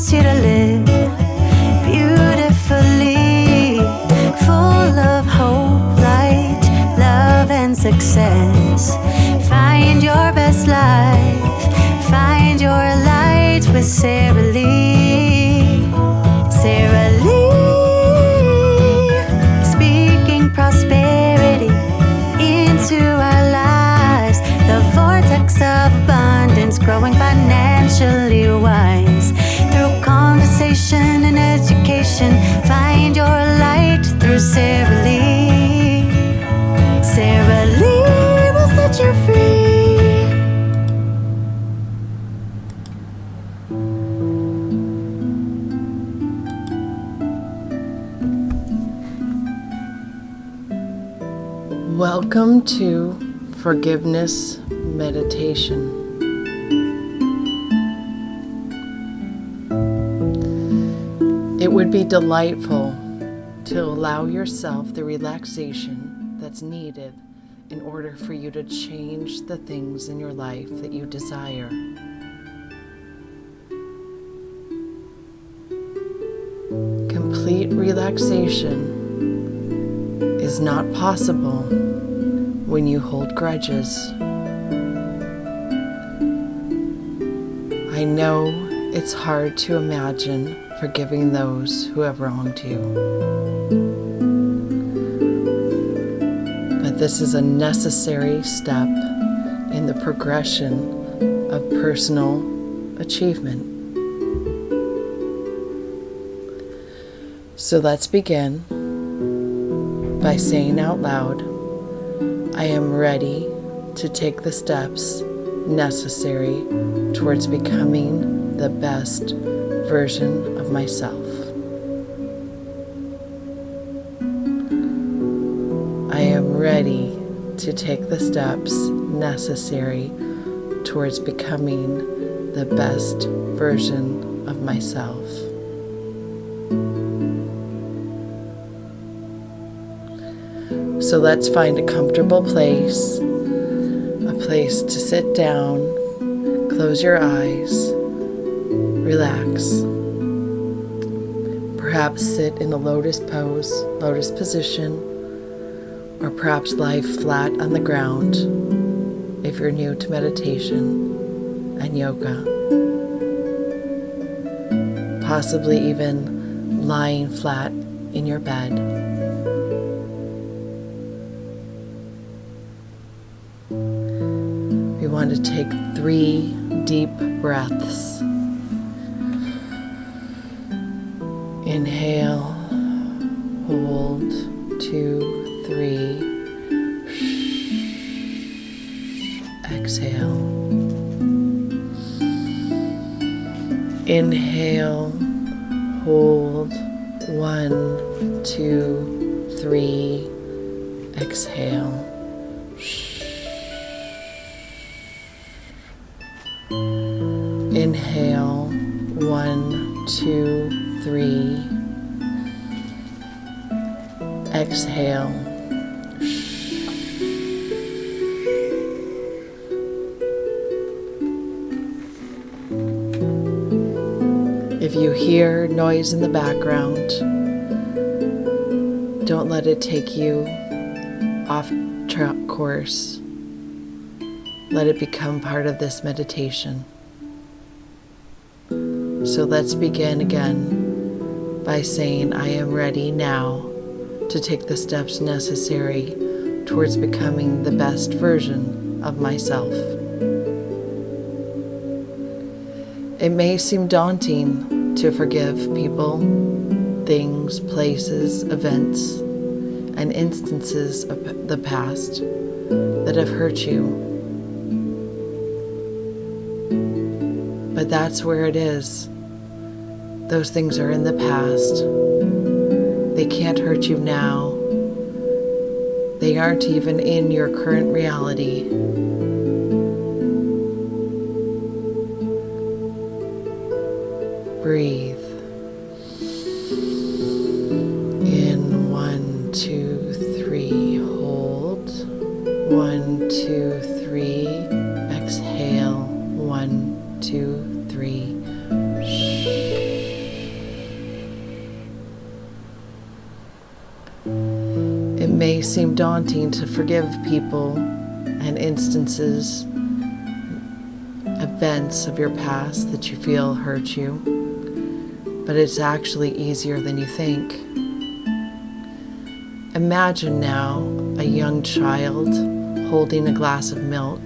wants you to live beautifully, full of hope, light, love, and success. Find your best life, find your light with Sarah Lee. Sarah Lee, speaking prosperity into our lives. The vortex of abundance, growing financially wise. Through conversation and education, find your light through Sarah Lee. Sarah Lee will set you free. Welcome to Forgiveness Meditation. It would be delightful to allow yourself the relaxation that's needed in order for you to change the things in your life that you desire. Complete relaxation is not possible when you hold grudges. I know it's hard to imagine forgiving those who have wronged you, but this is a necessary step in the progression of personal achievement. So let's begin by saying out loud, I am ready to take the steps necessary towards becoming the best version of myself. I am ready to take the steps necessary towards becoming the best version of myself. So let's find a comfortable place, a place to sit down, close your eyes, relax. Perhaps sit in a lotus pose, lotus position, or perhaps lie flat on the ground if you're new to meditation and yoga. Possibly even lying flat in your bed. We want to take 3 deep breaths. Inhale, hold, 2, 3. Exhale. Inhale, hold, 1, 2, 3. Exhale. Inhale, 1, 2, 3. Exhale. If you hear noise in the background, don't let it take you off track course. Let it become part of this meditation. So let's begin again by saying, I am ready now to take the steps necessary towards becoming the best version of myself. It may seem daunting to forgive people, things, places, events, and instances of the past that have hurt you. But that's where it is. Those things are in the past. They can't hurt you now. They aren't even in your current reality. Breathe. In 1, 2, 3, hold. 1, 2, 3, exhale. 1, 2, 3. may seem daunting to forgive people and instances, events of your past that you feel hurt you, but it's actually easier than you think. Imagine now a young child holding a glass of milk,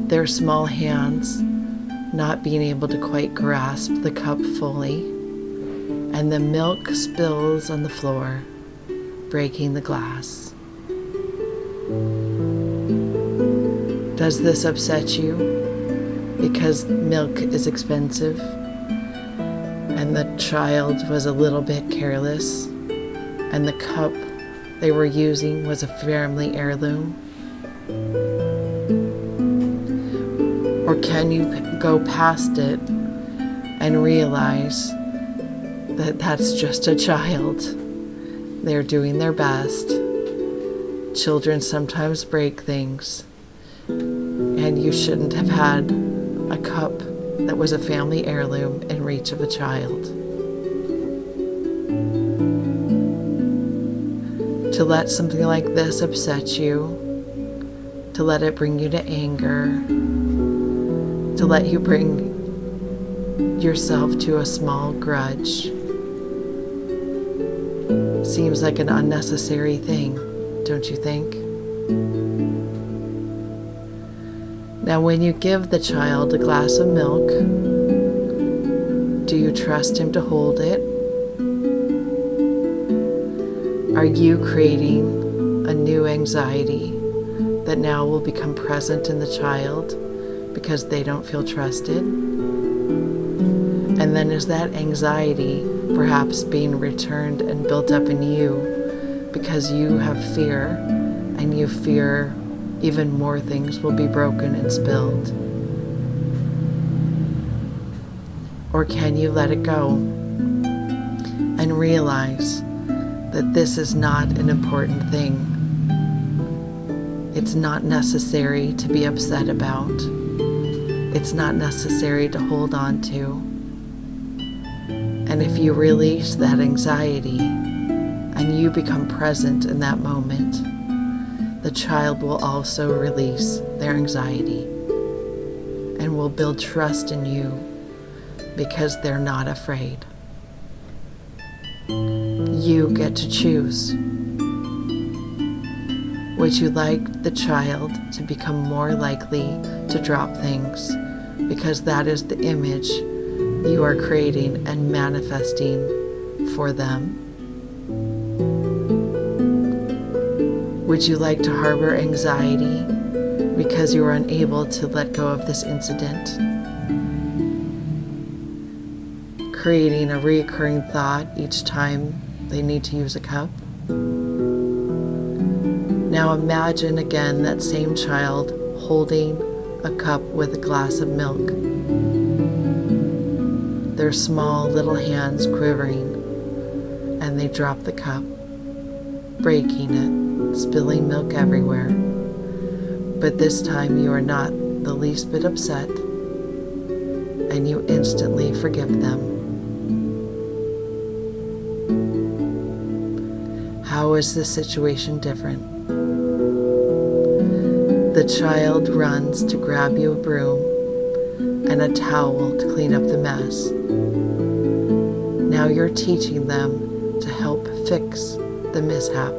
their small hands not being able to quite grasp the cup fully, and the milk spills on the floor, breaking the glass. Does this upset you? Because milk is expensive and the child was a little bit careless and the cup they were using was a family heirloom? Or can you go past it and realize that that's just a child? They're doing their best. Children sometimes break things, and you shouldn't have had a cup that was a family heirloom in reach of a child. To let something like this upset you, to let it bring you to anger, to let you bring yourself to a small grudge, seems like an unnecessary thing, don't you think? Now, when you give the child a glass of milk, do you trust him to hold it? Are you creating a new anxiety that now will become present in the child because they don't feel trusted? And then is that anxiety perhaps being returned and built up in you because you have fear and you fear even more things will be broken and spilled? Or can you let it go and realize that this is not an important thing? It's not necessary to be upset about. It's not necessary to hold on to. And if you release that anxiety and you become present in that moment, the child will also release their anxiety and will build trust in you because they're not afraid. You get to choose. Would you like the child to become more likely to drop things because that is the image you are creating and manifesting for them? Would you like to harbor anxiety because you are unable to let go of this incident, creating a recurring thought each time they need to use a cup? Now imagine again that same child holding a cup with a glass of milk, their small little hands quivering, and they drop the cup, breaking it, spilling milk everywhere. But this time you are not the least bit upset, and you instantly forgive them. How is this situation different? The child runs to grab you a broom and a towel to clean up the mess. Now you're teaching them to help fix the mishap.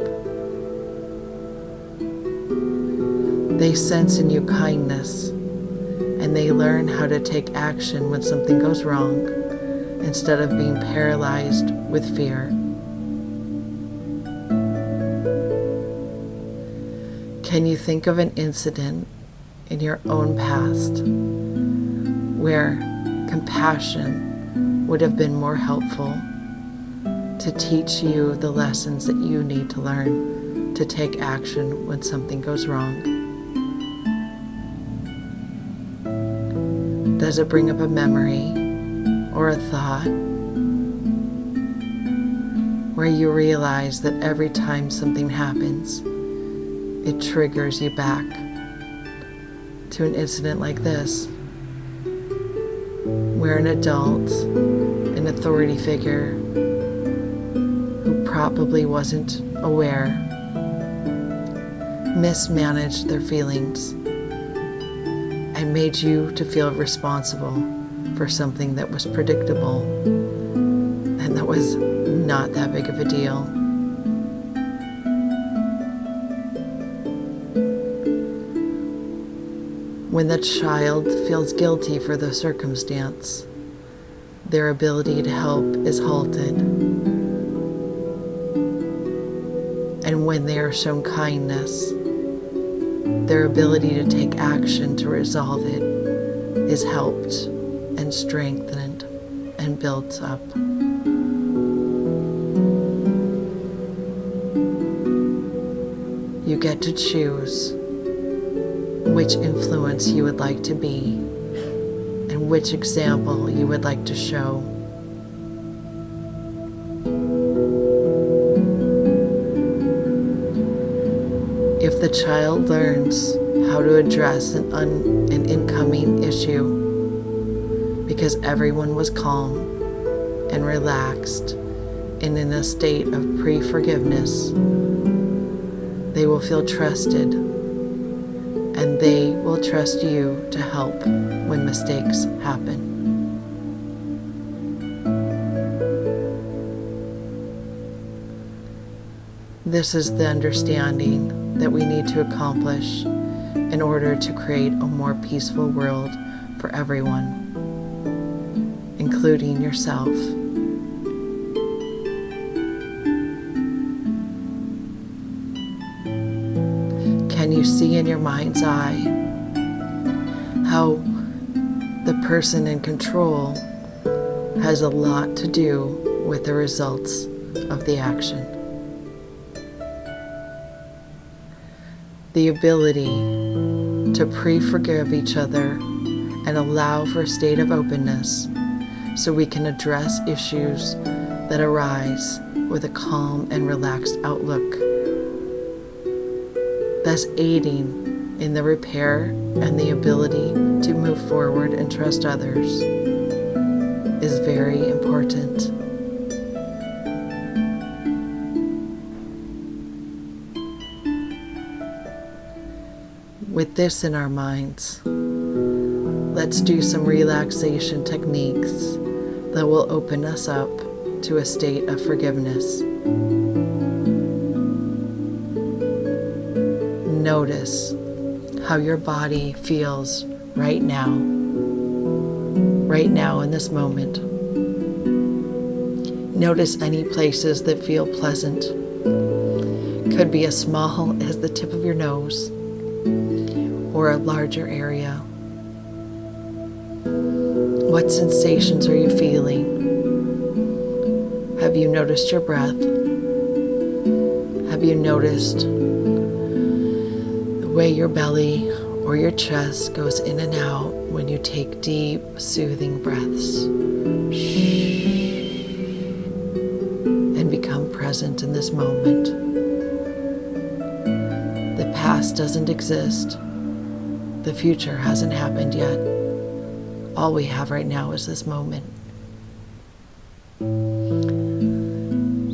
They sense in you kindness, and they learn how to take action when something goes wrong instead of being paralyzed with fear. Can you think of an incident in your own past where compassion would have been more helpful to teach you the lessons that you need to learn to take action when something goes wrong? Does it bring up a memory or a thought where you realize that every time something happens, it triggers you back to an incident like this, where an adult, an authority figure who probably wasn't aware mismanaged their feelings and made you to feel responsible for something that was predictable and that was not that big of a deal. When the child feels guilty for the circumstance, their ability to help is halted. And when they are shown kindness, their ability to take action to resolve it is helped and strengthened and built up. You get to choose which influence you would like to be and which example you would like to show. If the child learns how to address an incoming issue because everyone was calm and relaxed and in a state of pre-forgiveness, they will feel trusted, and they will trust you to help when mistakes happen. This is the understanding that we need to accomplish in order to create a more peaceful world for everyone, including yourself. Can you see in your mind's eye how the person in control has a lot to do with the results of the action? The ability to pre-forgive each other and allow for a state of openness so we can address issues that arise with a calm and relaxed outlook, thus aiding in the repair and the ability to move forward and trust others, is very important. With this in our minds, let's do some relaxation techniques that will open us up to a state of forgiveness. Notice how your body feels right now in this moment. Notice any places that feel pleasant. Could be as small as the tip of your nose or a larger area. What sensations are you feeling? Have you noticed your breath? Have you noticed the way your belly or your chest goes in and out when you take deep, soothing breaths? And become present in this moment. The past doesn't exist. The future hasn't happened yet. All we have right now is this moment.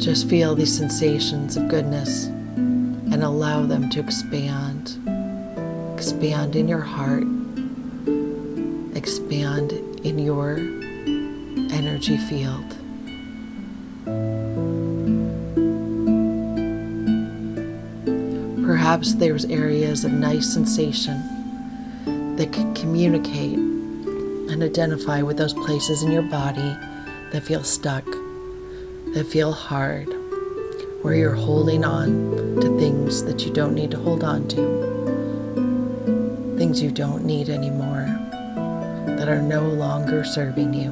Just feel these sensations of goodness and allow them to expand. Expand in your heart. Expand in your energy field. Perhaps there's areas of nice sensation that can communicate and identify with those places in your body that feel stuck, that feel hard, where you're holding on to things that you don't need to hold on to, things you don't need anymore, that are no longer serving you.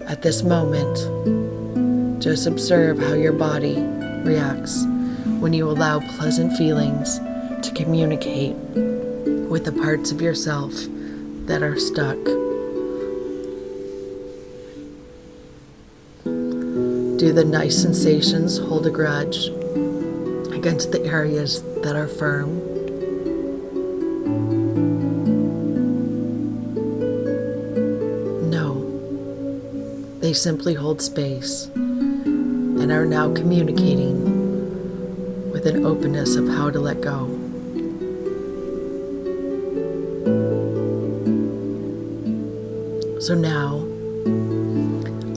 At this moment, just observe how your body reacts when you allow pleasant feelings to communicate with the parts of yourself that are stuck. Do the nice sensations hold a grudge against the areas that are firm? No. They simply hold space and are now communicating with an openness of how to let go. So now,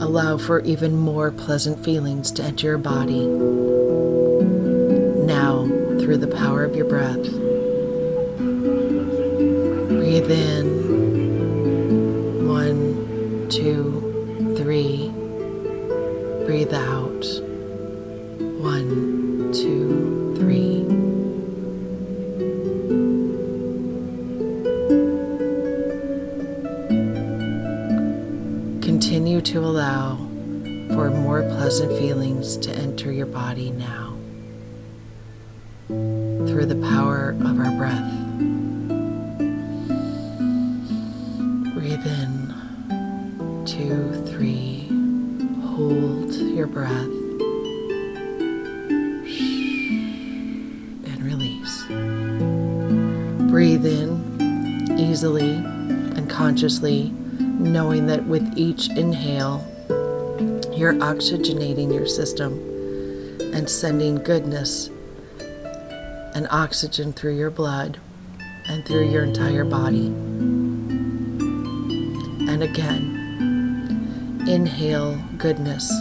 allow for even more pleasant feelings to enter your body. Now, through the power of your breath, breathe in, 1, 2, 3. Breathe out, 1, 2, 3. Continue to allow for more pleasant feelings to enter your body now through the power of our breath. Breathe in, 2, 3. Hold your breath and release. Breathe in easily and consciously, knowing that with each inhale, you're oxygenating your system and sending goodness and oxygen through your blood and through your entire body. And again, inhale goodness.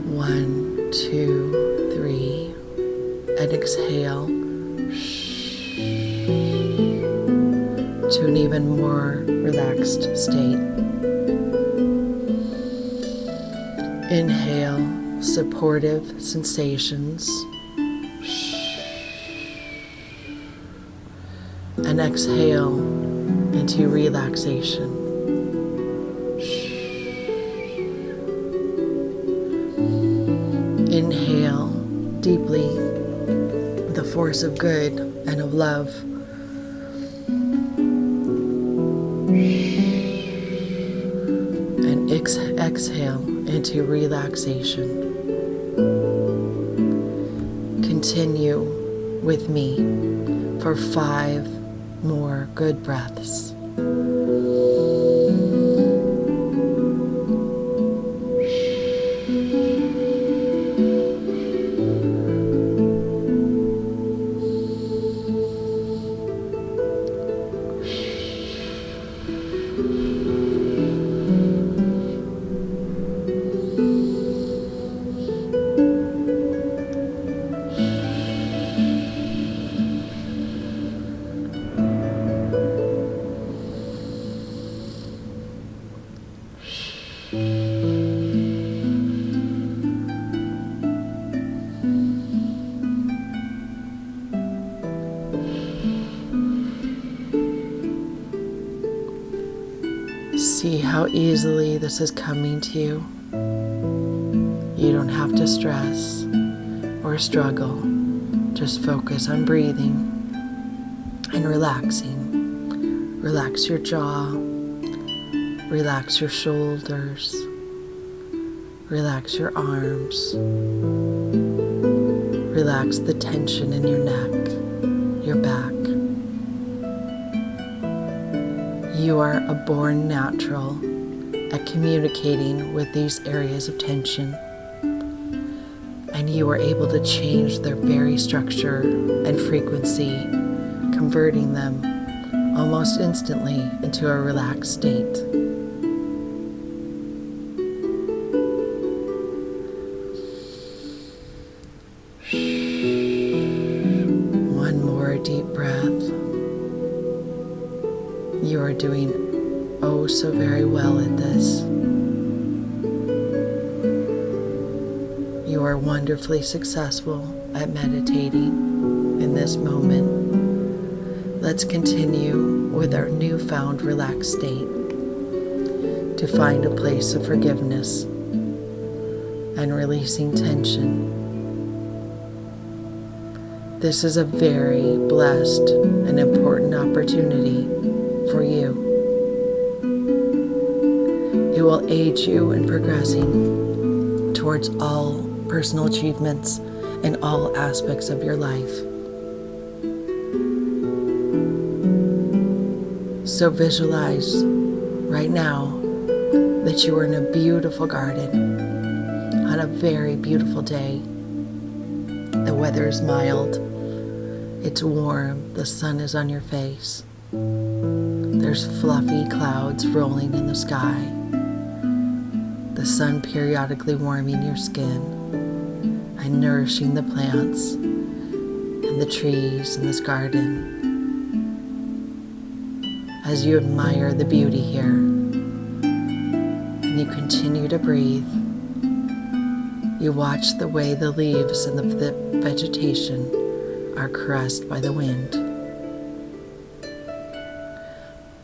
1, 2, 3. And exhale to an even more relaxed state. Inhale supportive sensations. And exhale into relaxation. Inhale deeply the force of good and of love. And exhale into relaxation. Continue with me for 5 more good breaths. See how easily this is coming to you. You don't have to stress or struggle. Just focus on breathing and relaxing. Relax your jaw. Relax your shoulders. Relax your arms. Relax the tension in your neck, your back. You are a born natural at communicating with these areas of tension, and you are able to change their very structure and frequency, converting them almost instantly into a relaxed state. One more deep breath. You are doing oh so very well at this. You are wonderfully successful at meditating in this moment. Let's continue with our newfound relaxed state to find a place of forgiveness and releasing tension. This is a very blessed and important opportunity for you. It will aid you in progressing towards all personal achievements in all aspects of your life. So visualize right now that you are in a beautiful garden on a very beautiful day. The weather is mild, it's warm, the sun is on your face. There's fluffy clouds rolling in the sky, the sun periodically warming your skin and nourishing the plants and the trees in this garden. As you admire the beauty here and you continue to breathe, you watch the way the leaves and the vegetation are caressed by the wind.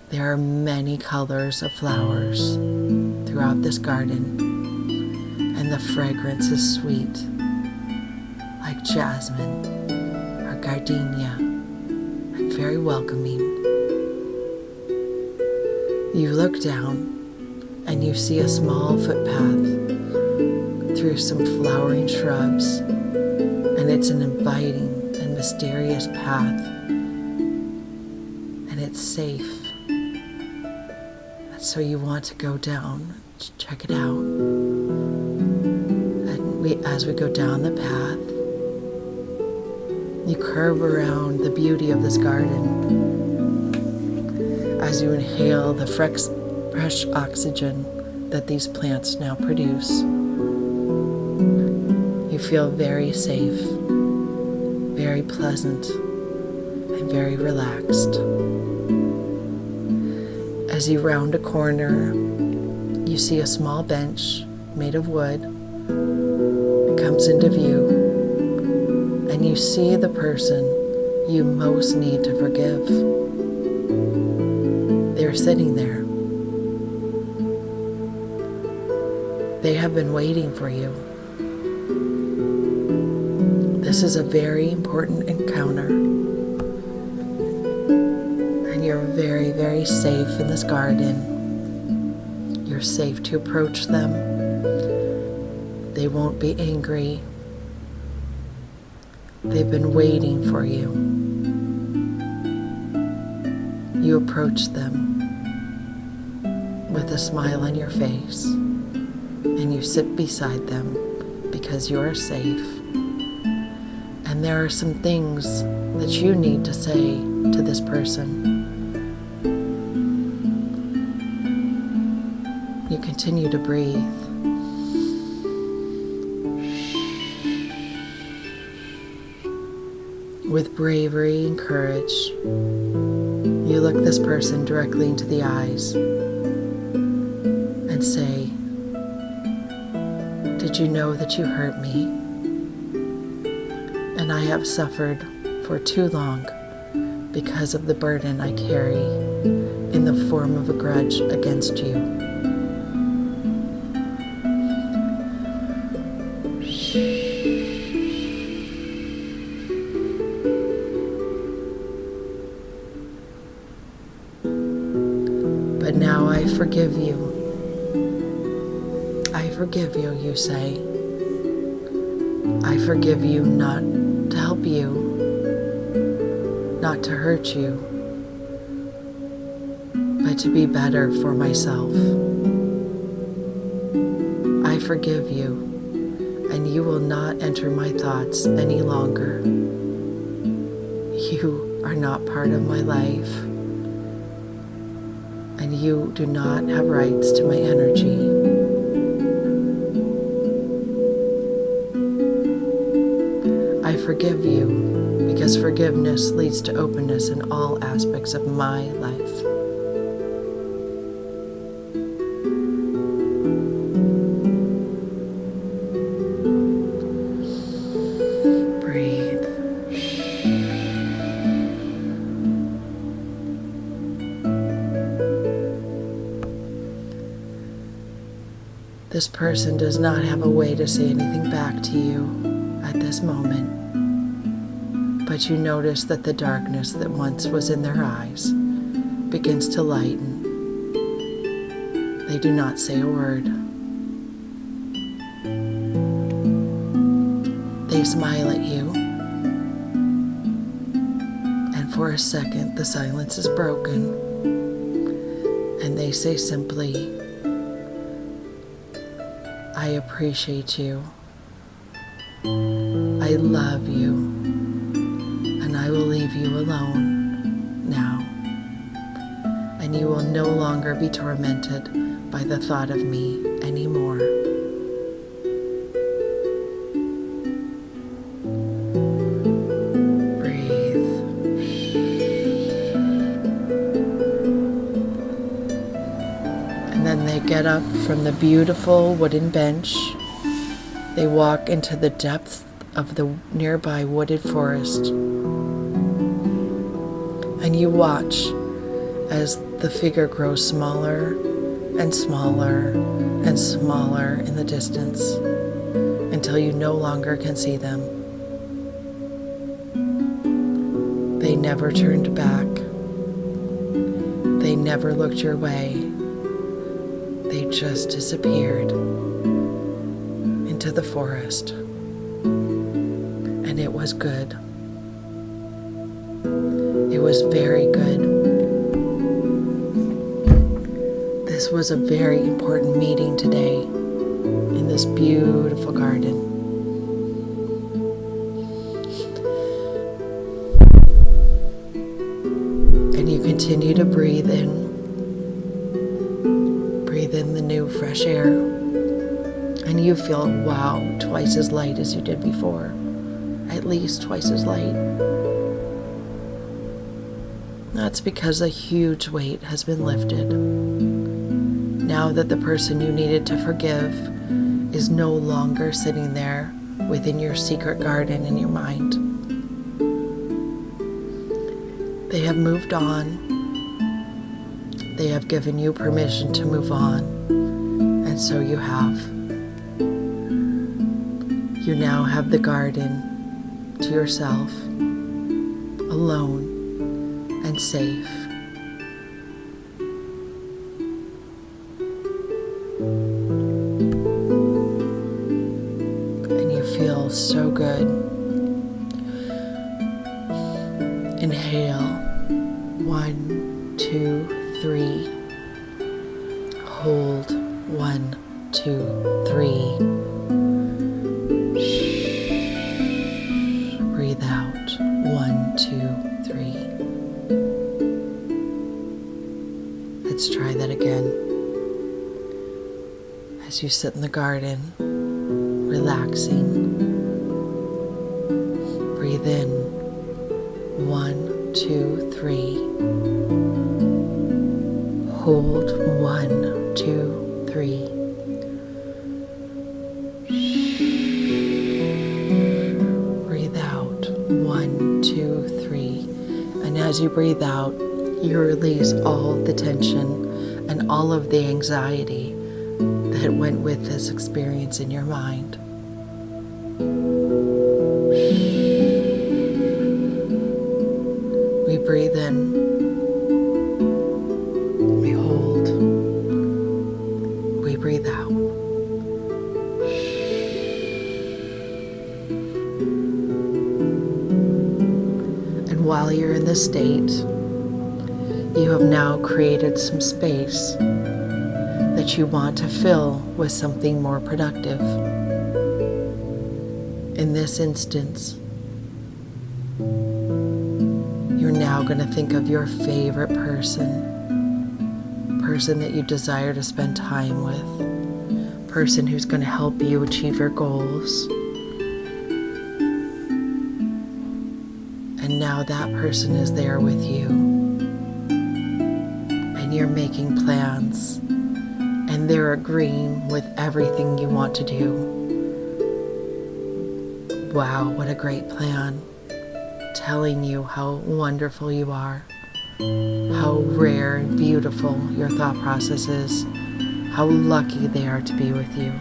There are many colors of flowers throughout this garden, and the fragrance is sweet, like jasmine or gardenia, and very welcoming. You look down and you see a small footpath through some flowering shrubs, and it's an inviting and mysterious path, and it's safe. And so you want to go down to check it out. And as we go down the path, you curve around the beauty of this garden as you inhale the fresh oxygen that these plants now produce. You feel very safe, very pleasant, and very relaxed. As you round a corner, you see a small bench made of wood. It comes into view, and you see the person you most need to forgive. They're sitting there. They have been waiting for you. This is a very important encounter, and you're very, very safe in this garden. You're safe to approach them. They won't be angry. They've been waiting for you. You approach them with a smile on your face, and you sit beside them because you are safe. And there are some things that you need to say to this person. You continue to breathe. With bravery and courage, you look this person directly into the eyes and say, "Did you know that you hurt me? And I have suffered for too long because of the burden I carry in the form of a grudge against you. But now I forgive you. I forgive you, you say. I forgive you not to help you, not to hurt you, but to be better for myself. I forgive you, and you will not enter my thoughts any longer. You are not part of my life, and you do not have rights to my energy. I forgive you because forgiveness leads to openness in all aspects of my life. Breathe. This person does not have a way to say anything back to you at this moment, but you notice that the darkness that once was in their eyes begins to lighten. They do not say a word. They smile at you, and for a second the silence is broken, and they say simply, I appreciate you. I love you. And I will leave you alone now. And you will no longer be tormented by the thought of me anymore. Breathe. And then they get up from the beautiful wooden bench. They walk into the depths of the nearby wooded forest. And you watch as the figure grows smaller and smaller and smaller in the distance until you no longer can see them. They never turned back. They never looked your way. They just disappeared into the forest. And it was good. It was very good. This was a very important meeting today in this beautiful garden. And you continue to breathe in. Breathe in the new fresh air. And you feel, wow, twice as light as you did before. At least twice as light. That's because a huge weight has been lifted. Now that the person you needed to forgive is no longer sitting there within your secret garden in your mind. They have moved on. They have given you permission to move on, and so you have. You now have the garden to yourself, alone and safe. And you feel so good. Inhale. 1, 2, 3. Hold. 1, 2, 3. Breathe out. 1, 2, 3. Let's try that again. As you sit in the garden, relaxing. Breathe in. 1, 2, 3. Hold. 1, 2, 3. Breathe out. 1, 2, 3. And as you breathe out, you release all the tension and all of the anxiety that went with this experience in your mind. We breathe in. We hold. We breathe out. And while you're in this state, you have now created some space that you want to fill with something more productive. In this instance, you're now going to think of your favorite person that you desire to spend time with, person who's going to help you achieve your goals. And now that person is there with you. And you're making plans. And they're agreeing with everything you want to do. Wow, what a great plan. Telling you how wonderful you are. How rare and beautiful your thought process is. How lucky they are to be with you.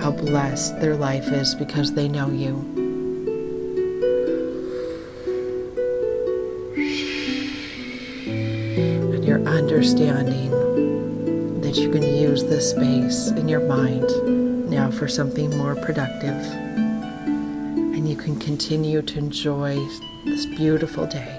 How blessed their life is because they know you. And you're understanding that you can use this space in your mind now for something more productive. And you can continue to enjoy this beautiful day.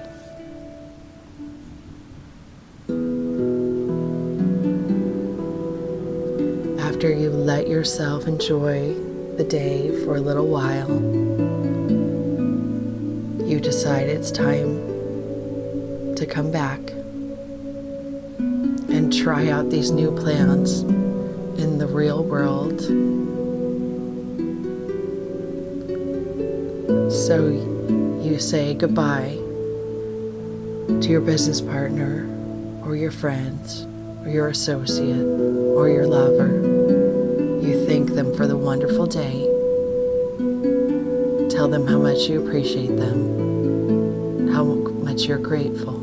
after you let yourself enjoy the day for a little while, you decide it's time to come back and try out these new plans in the real world. So you say goodbye to your business partner or your friends or your associate or your lover. You thank them for the wonderful day. Tell them how much you appreciate them, how much you're grateful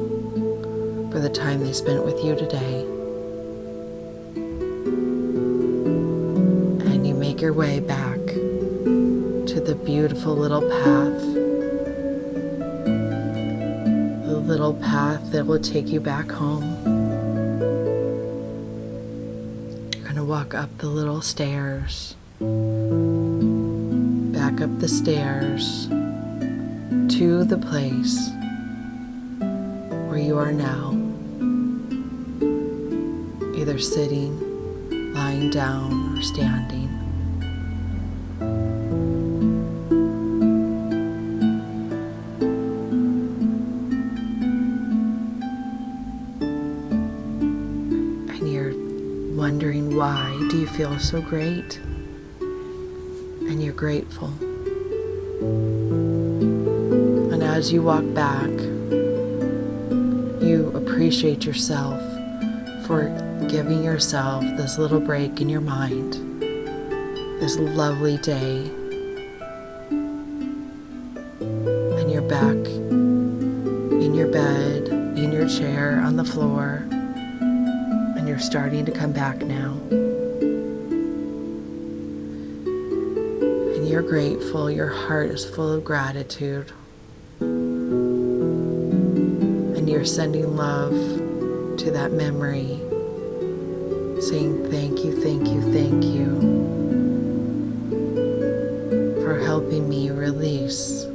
for the time they spent with you today. And you make your way back to the beautiful little path, the little path that will take you back home. You're going to walk up the little stairs, back up the stairs to the place where you are now, either sitting, lying down, or standing. And you're wondering, why do you feel so great? And you're grateful. And as you walk back, you appreciate yourself for giving yourself this little break in your mind, this lovely day. And you're back in your bed, in your chair, on the floor, and you're starting to come back now. And you're grateful, your heart is full of gratitude. And you're sending love to that memory, saying thank you, thank you, thank you for helping me release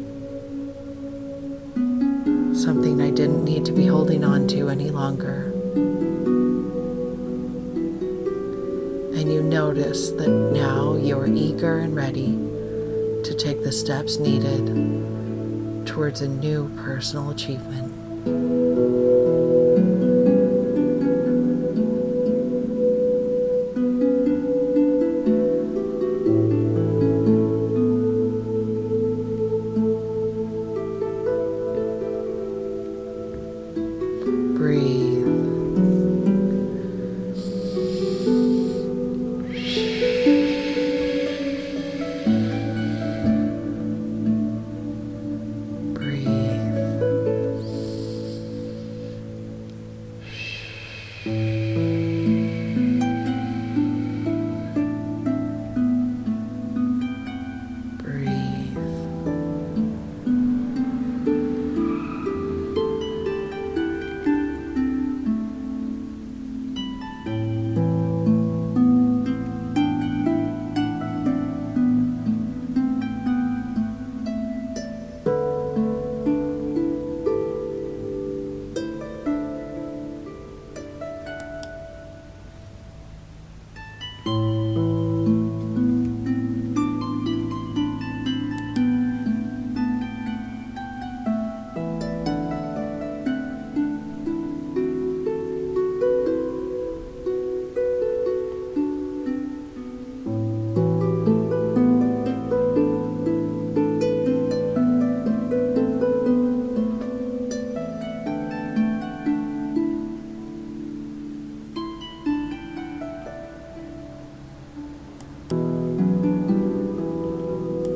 something I didn't need to be holding on to any longer. And you notice that now you're eager and ready to take the steps needed towards a new personal achievement.